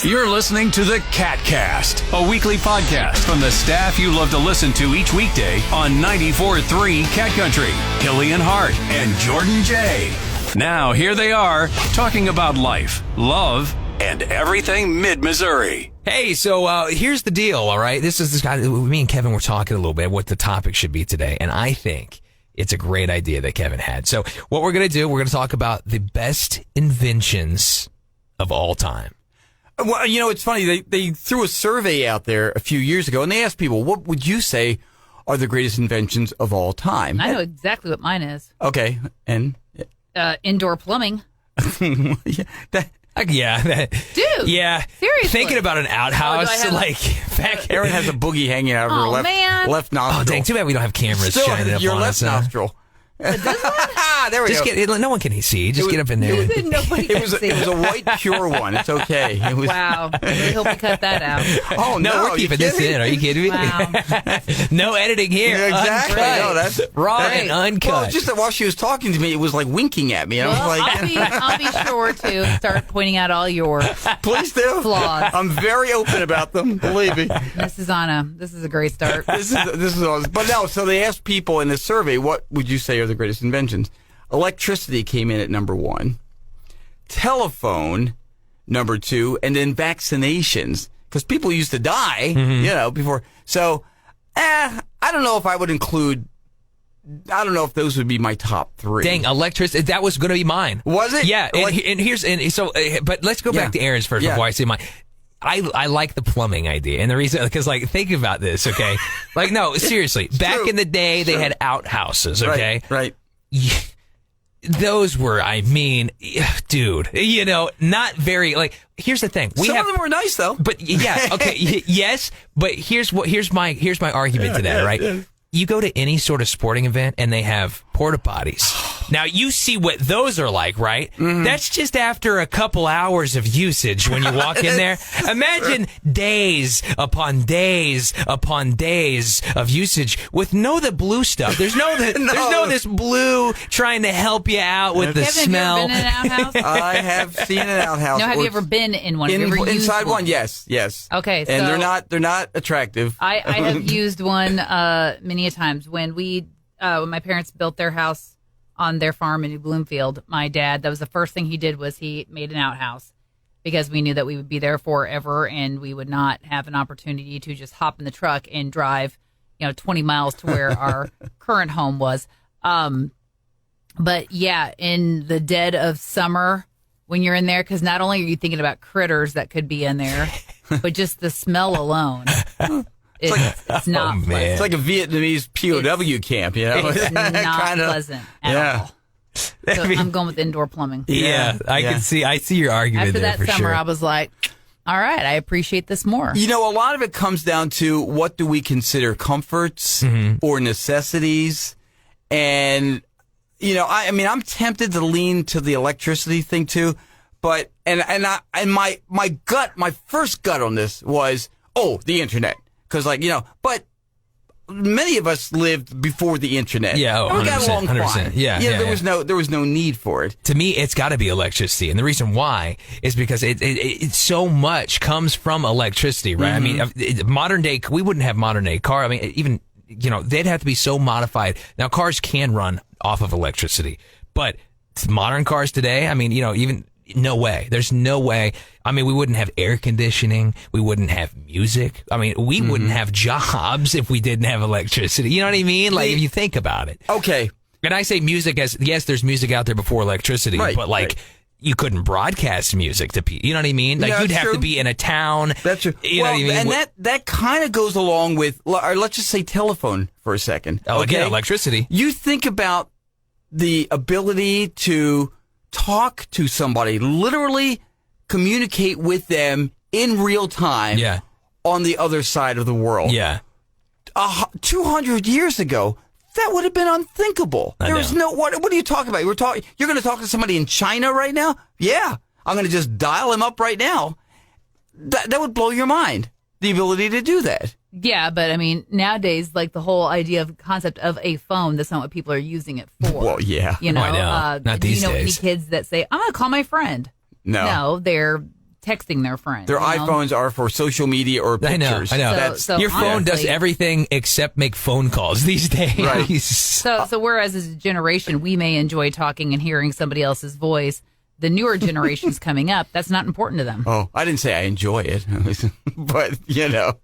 You're listening to the KATcast, a weekly podcast from the staff you love to listen to each weekday on 94.3 Cat Country. Hilley and Hart and Jordan J. Now, here they are, talking about life, love, and everything mid-Missouri. Hey, so here's the deal, all right? This guy, me and Kevin were talking a little bit what the topic should be today, and I think it's a great idea that Kevin had. So what we're going to do, we're going to talk about the best inventions of all time. Well, you know, it's funny. They threw a survey out there a few years ago, and they asked people, what would you say are the greatest inventions of all time? I know exactly what mine is. Okay, and? Indoor plumbing. Dude. Yeah. Seriously. Thinking about an outhouse, Erin has a boogie hanging out of her left nostril. Oh, dang, too bad we don't have cameras shining up your on left us. nostril. There we go. No one can see. Just get up in there. Nobody It was a white pure one. It's okay. It was, wow. I really hope we cut that out. Oh, no. We're keeping this in. Are you kidding me? Wow. No editing here. Yeah, exactly. Uncut. No, that's raw and uncut. Well, just that while she was talking to me, it was like winking at me. And I was like, I'll be sure to start pointing out all your please do. flaws. I'm very open about them. Believe me. This is a great start. This is awesome. But no, so they asked people in the survey, what would you say are the greatest inventions? Electricity came in at number 1, telephone number 2, and then vaccinations, because people used to die, before. So, I don't know if I would include. I don't know if those would be my top 3. Dang, electricity. That was going to be mine. Was it? Yeah. But let's go back to Aaron's first before I say mine. I like the plumbing idea. And the reason, because, think about this, okay? No, seriously. Back in the day, they had outhouses, okay? Right. Those were, dude, not very, here's the thing. Some of them were nice, though. But, yeah, okay, yes, but here's my argument to that, right? Yeah. You go to any sort of sporting event, and they have porta potties. Now, you see what those are like, right? Mm-hmm. That's just after a couple hours of usage when you walk in there. Imagine days upon days upon days of usage with the blue stuff. There's no this blue trying to help you out with the Kevin, smell. Have you ever been in an outhouse? I have seen an outhouse. No, have you ever been in one? Have you ever used inside one? one? Yes. Okay, and so they're not attractive. I have used one many a times when when my parents built their house on their farm in New Bloomfield. My dad, that was the first thing he did, was he made an outhouse, because we knew that we would be there forever and we would not have an opportunity to just hop in the truck and drive 20 miles to where our current home was. But yeah, in the dead of summer when you're in there, because not only are you thinking about critters that could be in there, but just the smell alone. It's not pleasant. It's like a Vietnamese POW camp, It's not pleasant at all. So I'm going with indoor plumbing. Yeah, I see your argument After there that for summer, sure. I was like, all right, I appreciate this more. A lot of it comes down to what do we consider comforts or necessities. And, I'm tempted to lean to the electricity thing too. But, my first gut on this was, the internet. Because, but many of us lived before the internet. Yeah, 100%. We got along fine. 100%. Yeah. There was no need for it. To me, it's got to be electricity, and the reason why is because it so much comes from electricity, right? Mm-hmm. Modern day, we wouldn't have modern day car. Even they'd have to be so modified. Now, cars can run off of electricity, but modern cars today, even. No way. There's no way. We wouldn't have air conditioning. We wouldn't have music. We wouldn't have jobs if we didn't have electricity. You know what I mean? If you think about it. Okay. And I say music as, yes, there's music out there before electricity, but you couldn't broadcast music to people. You know what I mean? You'd have to be in a town. That's true. You know what I mean? And that kind of goes along with, or let's just say telephone for a second. Oh, again, electricity. You think about the ability to talk to somebody, literally communicate with them in real time on the other side of the world. Yeah. 200 years ago, that would have been unthinkable. There was no, what are you talking about? You're going to talk to somebody in China right now? Yeah. I'm going to just dial him up right now. That would blow your mind, the ability to do that. Yeah, but nowadays, the whole idea of concept of a phone, that's not what people are using it for. Well, yeah. I know. Not these days. Any kids that say, I'm going to call my friend. No, they're texting their friend. Their you know? iPhones are for social media or pictures. I know. So Your phone does honestly- everything except make phone calls these days. Right. So whereas as a generation, we may enjoy talking and hearing somebody else's voice, the newer generations coming up, that's not important to them. Oh, I didn't say I enjoy it, but the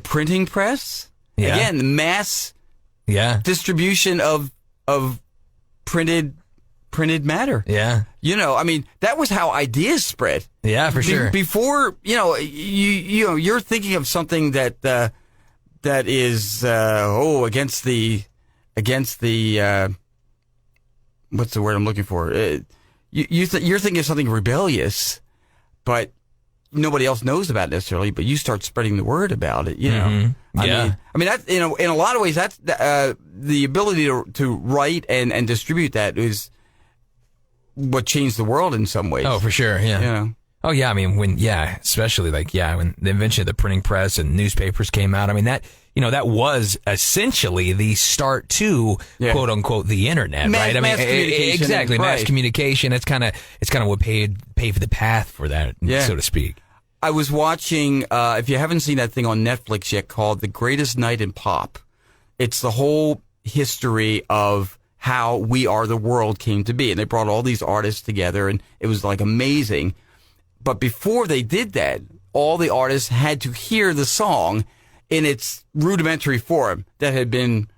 printing press again, the mass distribution of printed matter. Yeah. I mean, that was how ideas spread. Yeah, for sure. Before, you're thinking of something that is against the what's the word I'm looking for? You're thinking of something rebellious, but nobody else knows about it necessarily. But you start spreading the word about it. I mean that in a lot of ways that's the ability to write and distribute that is what changed the world in some ways. Oh, for sure. Yeah. Oh, yeah. I mean, especially when the invention of the printing press and newspapers came out. I mean, that was essentially the start to quote unquote the internet, right? I mean, exactly. Right. Mass communication. It's kind of what paved the path for that, so to speak. I was watching, if you haven't seen that thing on Netflix yet called The Greatest Night in Pop, it's the whole history of how We Are the World came to be. And they brought all these artists together and it was like amazing. But before they did that, all the artists had to hear the song in its rudimentary form that had been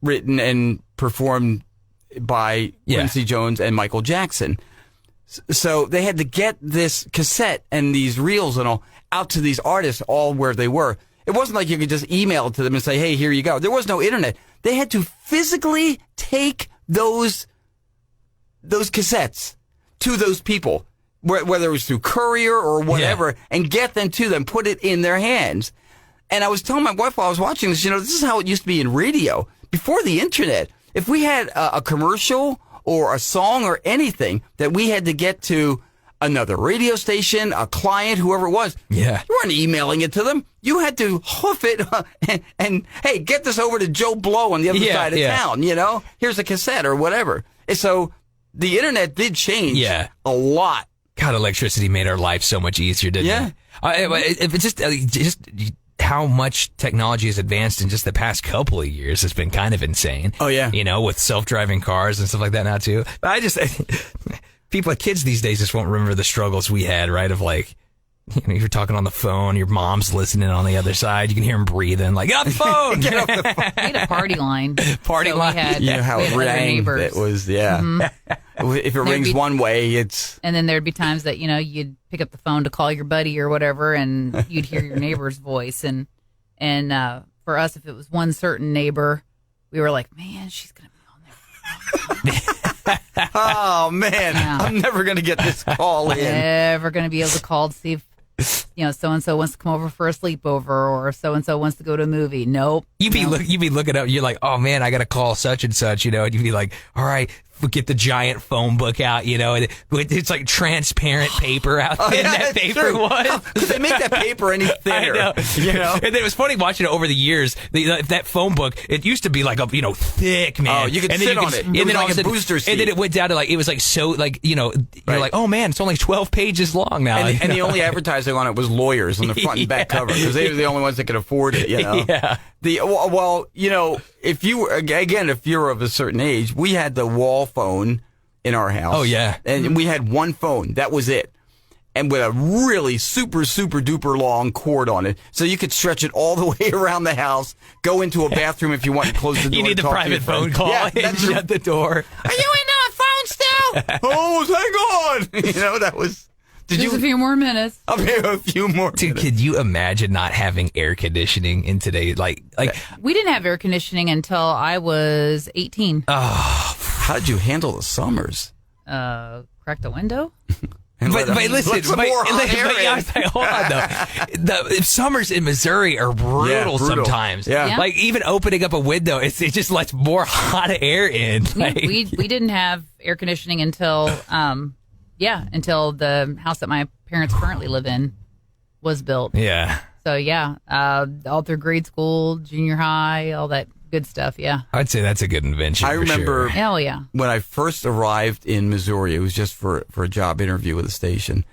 written and performed by Quincy Jones and Michael Jackson. So they had to get this cassette and these reels and all out to these artists all where they were. It wasn't like you could just email it to them and say, hey, here you go. There was no internet. They had to physically take those cassettes to those people, whether it was through courier or whatever, and get them to them, put it in their hands. And I was telling my wife while I was watching this, this is how it used to be in radio before the internet. If we had a commercial or a song or anything that we had to get to another radio station, a client, whoever it was, you weren't emailing it to them. You had to hoof it and hey, get this over to Joe Blow on the other side of town, Here's a cassette or whatever. And so the internet did change a lot. God, electricity made our life so much easier, didn't it? It's just how much technology has advanced in just the past couple of years has been kind of insane. Oh, yeah. With self-driving cars and stuff like that now, too. But kids these days just won't remember the struggles we had, right? Of like, you're talking on the phone, your mom's listening on the other side, you can hear him breathing, like, get off the phone! Get off the phone! We had a party line. Party line? How it rang. It was, If it rings one way, it's... And then there'd be times that, you'd pick up the phone to call your buddy or whatever, and you'd hear your neighbor's voice. And for us, if it was one certain neighbor, we were like, man, she's going to be on there. Oh, man. I'm never going to get this call in. Never going to be able to call to see if, so-and-so wants to come over for a sleepover or so-and-so wants to go to a movie. Nope. You'd be looking up, you're like, oh, man, I got to call such and such, and you'd be like, all right, get the giant phone book out, and it's like transparent paper out there. That paper was. Could they make that paper any thinner? I know. And it was funny watching it over the years. That phone book, it used to be like a thick, man. Oh, you could sit on it. And then like a booster seat. And then it went down to it was like so you're like, oh man, it's only 12 pages long now. And the only advertising on it was lawyers on the front and back cover because they were the only ones that could afford it. Yeah. If you're of a certain age, we had the wall phone in our house. Oh, yeah. And we had one phone. That was it. And with a really super, super duper long cord on it. So you could stretch it all the way around the house, go into a bathroom if you want to close the door. You need the private phone call and shut the door. Are you in the phone still? Oh, hang on. That was... Just a few more minutes. I'll be a few more minutes. Dude, could you imagine not having air conditioning in today? Like we didn't have air conditioning until I was 18. How did you handle the summers? Crack the window. But listen, hold on though. The summers in Missouri are brutal sometimes. Yeah. Like even opening up a window, it just lets more hot air in. We didn't have air conditioning until until the house that my parents currently live in was built. Yeah. So all through grade school, junior high, all that Good stuff, yeah. I'd say that's a good invention. I remember Hell yeah. when I first arrived in Missouri, it was just for a job interview with the station.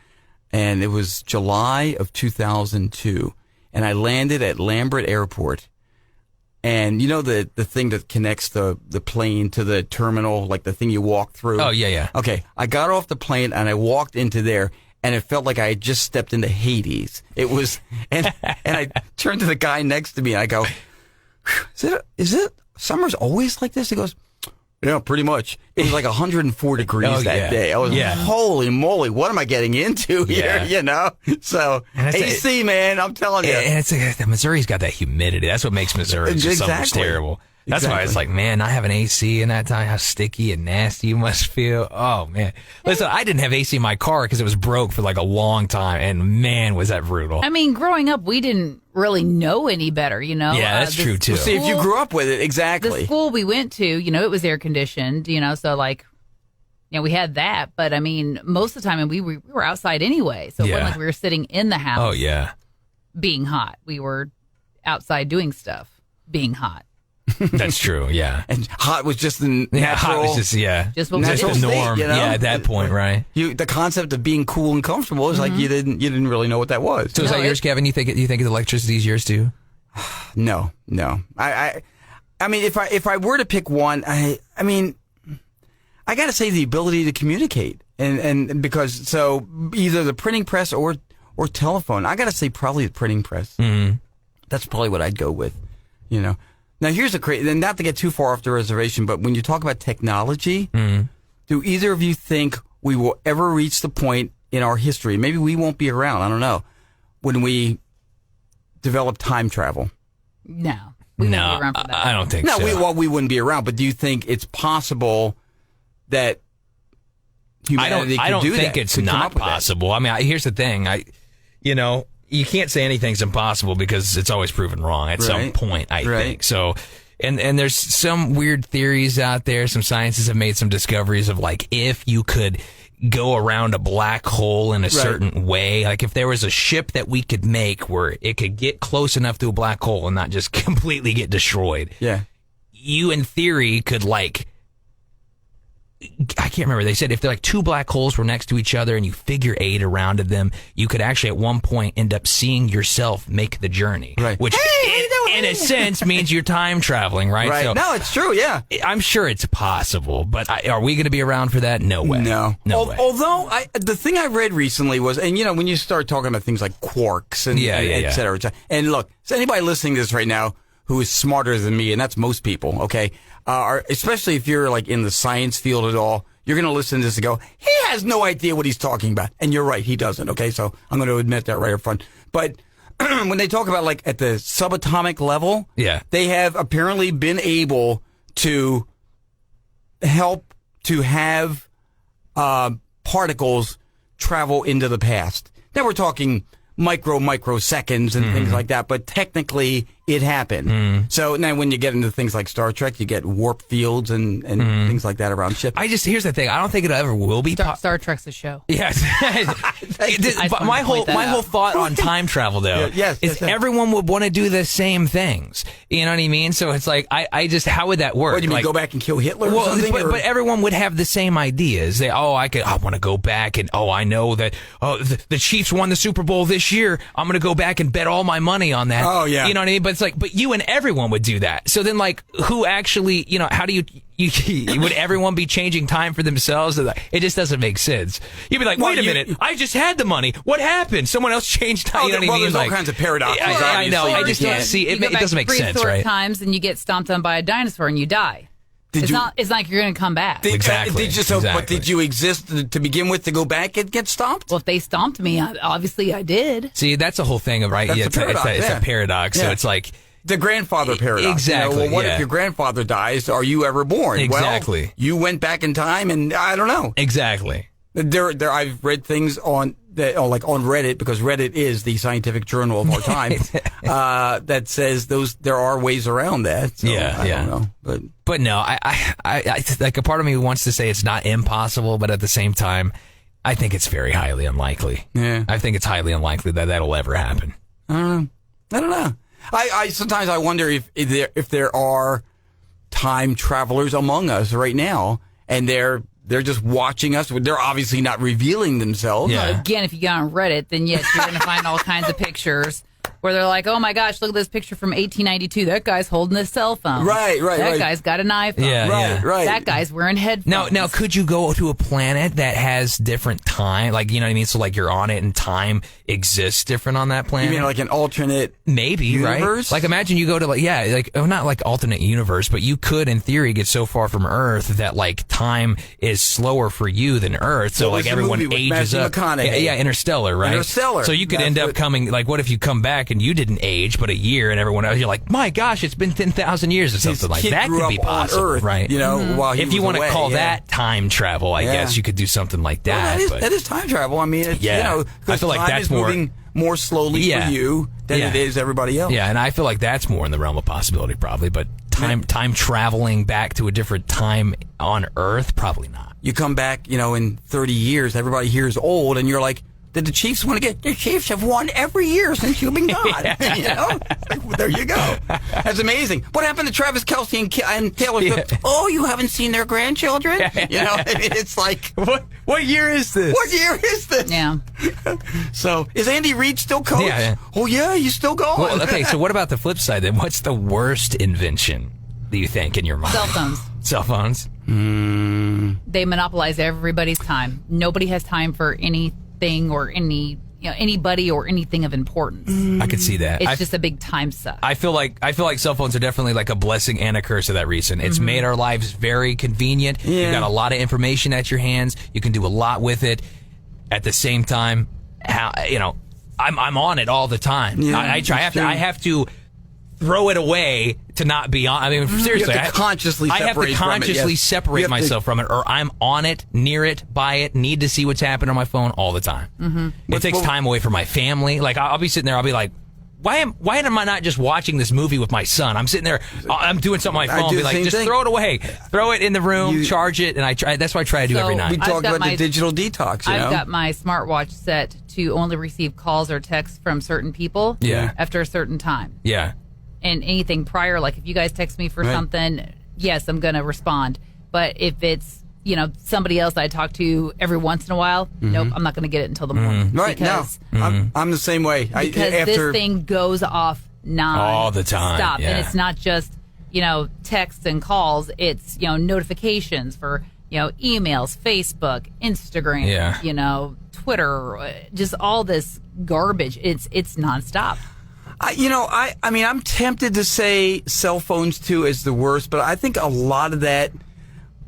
And it was July of 2002. And I landed at Lambert Airport. And you know the thing that connects the plane to the terminal, like the thing you walk through? Oh, yeah. Okay. I got off the plane and I walked into there. And it felt like I had just stepped into Hades. It was, and I turned to the guy next to me and I go, is it summer's always like this? He goes, yeah, pretty much. It was like 104 degrees that day. I was like, holy moly, what am I getting into here? You know? So, AC, man, I'm telling you. And it's Missouri's got that humidity. That's what makes Missouri just so much terrible. That's why it's like, man, I have an AC in that time. How sticky and nasty you must feel. Oh, man. Listen, I didn't have AC in my car because it was broke for like a long time. And man, was that brutal. I mean, growing up, we didn't really know any better, you know? Yeah, that's true, too. See, if you grew up with it, exactly. The school we went to, you know, it was air conditioned, you know, so like, you know, we had that. But I mean, most of the time, and we were outside anyway. So it wasn't like we were sitting in the house being hot. We were outside doing stuff, being hot. That's true, yeah. And hot was just the natural. Yeah, hot was just what just we the did. norm. You know? Yeah, at that point, right? The concept of being cool and comfortable is like you didn't really know what that was. So is that yours, Kevin? You think electricity is yours too? No. I mean, if I were to pick one, I mean, I got to say the ability to communicate, and because so either the printing press or telephone. I got to say probably the printing press. Mm-hmm. That's probably what I'd go with. You know. Now, here's a crazy, and not to get too far off the reservation, but when you talk about technology, do either of you think we will ever reach the point in our history, maybe we won't be around, I don't know, when we develop time travel? No. We won't be around for that. I don't think so. No, we wouldn't be around, but do you think it's possible that humanity I don't could do think that, it's could come not up with that? possible. I mean, here's the thing. You can't say anything's impossible because it's always proven wrong at some point, I think. So, and there's some weird theories out there. Some scientists have made some discoveries of like, if you could go around a black hole in a certain way, like if there was a ship that we could make where it could get close enough to a black hole and not just completely get destroyed. Yeah. You in theory could like, I can't remember. They said if they're like two black holes were next to each other and you figure 8 around them, you could actually at one point end up seeing yourself make the journey. Right. Which in a sense means you're time traveling, right? Right. So, no, it's true, yeah. I'm sure it's possible, but are we going to be around for that? No way. No way. Although, the thing I read recently was, and you know, when you start talking about things like quarks and et cetera, and look, is anybody listening to this right now who is smarter than me, and that's most people, okay? Especially if you're like in the science field at all, you're going to listen to this and go, he has no idea what he's talking about. And you're right, he doesn't, okay? So I'm going to admit that right up front. But when they talk about like at the subatomic level, they have apparently been able to help to have particles travel into the past. Now we're talking microseconds and things like that, but technically it happened. So now when you get into things like Star Trek, you get warp fields and things like that around ships. Here's the thing, I don't think it ever will be Star Trek's a show. Yes. my whole thought on time travel though is everyone would want to do the same things. You know what I mean? So it's like I just how would that work? What do you mean, go back and kill Hitler or something? But everyone would have the same ideas. I want to go back and I know that the Chiefs won the Super Bowl this year. I'm going to go back and bet all my money on that. Oh yeah. You know what I mean? But it's like, but you and everyone would do that. So then like, who actually, you know, how do you would everyone be changing time for themselves? It just doesn't make sense. You'd be like, wait a minute, I just had the money. What happened? Someone else changed time. You know what I mean? There's all kinds of paradoxes. I know. I just don't see it. It doesn't make sense, right? Times and you get stomped on by a dinosaur and you die. It's not like you're going to come back. Exactly. But did you exist to begin with to go back and get stomped? Well, if they stomped me, obviously I did. See, that's the whole thing of right. That's it's a paradox. So it's like the grandfather paradox. Exactly. You know, what if your grandfather dies? Are you ever born? Exactly. Well, you went back in time, and I don't know. Exactly. I've read things on Reddit, because Reddit is the scientific journal of our time, that says there are ways around that. So I don't know, but no, I like a part of me wants to say it's not impossible, but at the same time, I think it's very highly unlikely. Yeah, I think it's highly unlikely that that'll ever happen. I don't know. I sometimes I wonder if there are time travelers among us right now, and they're just watching us. They're obviously not revealing themselves. Yeah. Again, if you go on Reddit, then yes, you're going to find all kinds of pictures where they're like, oh my gosh, look at this picture from 1892. That guy's holding a cell phone. Right. That guy's got an iPhone. Yeah, right. That guy's wearing headphones. Now, could you go to a planet that has different time? Like, you know what I mean? So, like, you're on it and time exists different on that planet? You mean like an alternate Maybe, universe? right? Like, imagine you go to, not like alternate universe, but you could, in theory, get so far from Earth that, like, time is slower for you than Earth. So, What was like, the everyone movie with ages Matthew up. McConaughey? Yeah, Interstellar, right? Interstellar. So you could That's end up what- coming, like, what if you come back and you didn't age, but a year, and everyone else, you're like, my gosh, it's been 10,000 years or something like kid that. grew Could be up on possible, Earth, right? You know, while he If you was want to away, call yeah. that time travel, I Yeah. guess you could do something like Well, that. but that is time travel. I mean, it's, Yeah. you know, I 'cause feel like time that's is more- moving more slowly Yeah. for you than Yeah. it is everybody else. Yeah, and I feel like that's more in the realm of possibility, probably. But time traveling back to a different time on Earth, probably not. You come back, you know, in 30 years, everybody here is old, and you're like, did the Chiefs want to get? The Chiefs have won every year since you've been gone. You know, there you go. That's amazing. What happened to Travis Kelce and Taylor Swift? Yeah. Oh, you haven't seen their grandchildren? You know, it's like, What year is this? what year is this? Yeah. So, is Andy Reid still coach? Yeah. Oh yeah, he's still going. Well, okay, so what about the flip side then? What's the worst invention do you think in your mind? Cell phones. Cell phones? They monopolize everybody's time. Nobody has time for anything or anybody or anything of importance. I could see that. It's just a big time suck. I feel like cell phones are definitely like a blessing and a curse of that reason. It's made our lives very convenient. Yeah. You've got a lot of information at your hands. You can do a lot with it. At the same time, I'm on it all the time. Yeah, I try. that's true. I have to throw it away to not be on. I mean, seriously, have to consciously I have to separate from it, consciously yes. separate You have to- myself from it, or I'm on it, near it, by it, need to see what's happening on my phone all the time. It takes time away from my family. Like I'll be sitting there, I'll be like, why am I not just watching this movie with my son? I'm sitting there, I'm doing something on my I phone, do be the like, same just thing. throw it away, throw it in the room, charge it, and I try. That's what I try to do So, every night. We talked got about my- the digital detox. You I've know? got my smartwatch set to only receive calls or texts from certain people Yeah. after a certain time. Yeah. And anything prior, like if you guys text me for Right. something, yes, I'm going to respond. But if it's, somebody else I talk to every once in a while, nope, I'm not going to get it until the morning. Right, Because, I'm the same way. because After this thing goes off All the time, Stop. yeah. And it's not just, texts and calls. It's, notifications for, emails, Facebook, Instagram, Yeah. Twitter, just all this garbage. It's nonstop. I mean, I'm tempted to say cell phones too is the worst, but I think a lot of that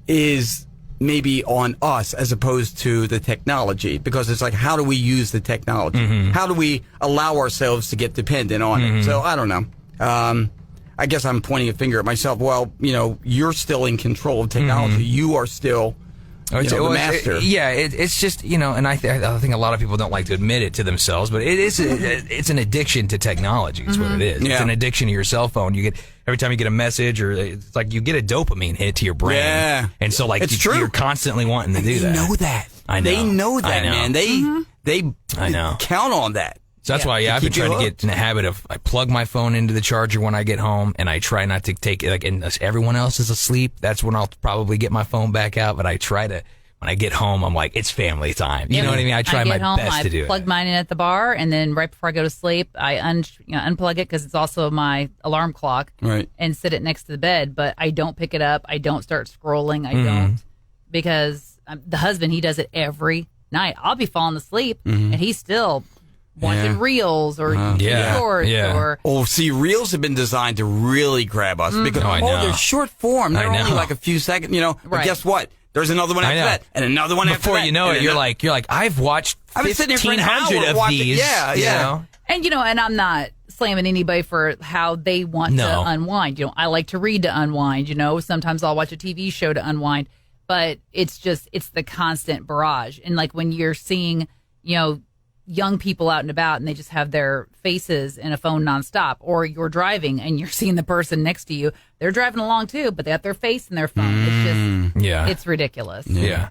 is maybe on us as opposed to the technology, because it's like, how do we use the technology? How do we allow ourselves to get dependent on it? So I don't know. I guess I'm pointing a finger at myself. Well, you're still in control of technology. You are still the master. It's just, and I think a lot of people don't like to admit it to themselves, but it is it's an addiction to technology. Is what it is. It's Yeah. an addiction to your cell phone. You get every time you get a message, or it's like you get a dopamine hit to your brain. Yeah. And so like It's true. you're constantly wanting to do They that. know that. I know. They know that, I know. man. They I know. count on that. So that's why, I've been keep you trying to hooked. get in the habit of, I plug my phone into the charger when I get home, and I try not to take it, and as everyone else is asleep, that's when I'll probably get my phone back out, but I try to, when I get home, I'm like, it's family time. You know what I mean? I try get my home, best to do I plug it. mine in at the bar, and then right before I go to sleep, I unplug it because it's also my alarm clock, Right. and sit it next to the bed. But I don't pick it up. I don't start scrolling. I Mm-hmm. don't, because the husband, he does it every night. I'll be falling asleep, and he's still watching Yeah. reels or Yeah. shorts Yeah. or. Oh, see, reels have been designed to really grab us because I know. they're short form. They're I only know. like a few seconds, But Right. guess what? There's another one I after know. that, and another one after that. Before you know and it, you're another- like, I've watched I've been sitting here for an 1,500 hour of watching- these. yeah, you yeah. know? And, and I'm not slamming anybody for how they want No. to unwind. I like to read to unwind, Sometimes I'll watch a TV show to unwind. But it's the constant barrage. And like when you're seeing, young people out and about and they just have their faces in a phone nonstop, or you're driving and you're seeing the person next to you, they're driving along too, but they have their face in their phone. Yeah. It's ridiculous. Yeah.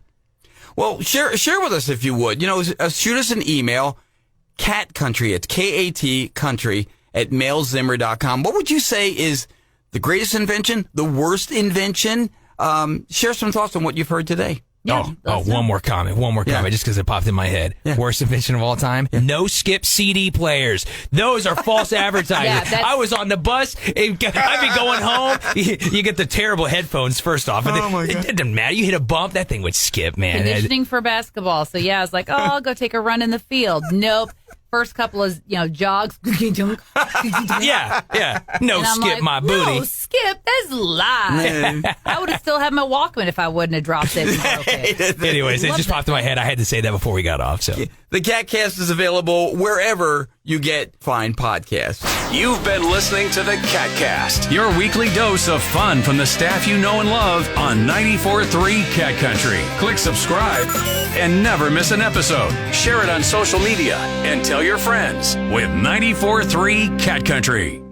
Well, share with us if you would. Shoot us an email, Cat Country. It's KAT Country at mailzimmer.com. What would you say is the greatest invention, the worst invention? Share some thoughts on what you've heard today. Yeah, one more comment, just because it popped in my head. Yeah. Worst invention of all time? Yeah. No skip CD players. Those are false advertising. I was on the bus. I'd be going home. You get the terrible headphones first off. It didn't matter. You hit a bump, that thing would skip, man. Conditioning for basketball. So I was like, I'll go take a run in the field. Nope. First couple of jogs. Yeah. No skip like, my booty. No skip. That's a lie. I would have still had my Walkman if I wouldn't have dropped it. Anyways, it just popped in my head. I had to say that before we got off. So the KATcast is available wherever you get fine podcasts. You've been listening to the KATcast, your weekly dose of fun from the staff you know and love on 94.3 Cat Country. Click subscribe and never miss an episode. Share it on social media and tell your friends with 94.3 Cat Country.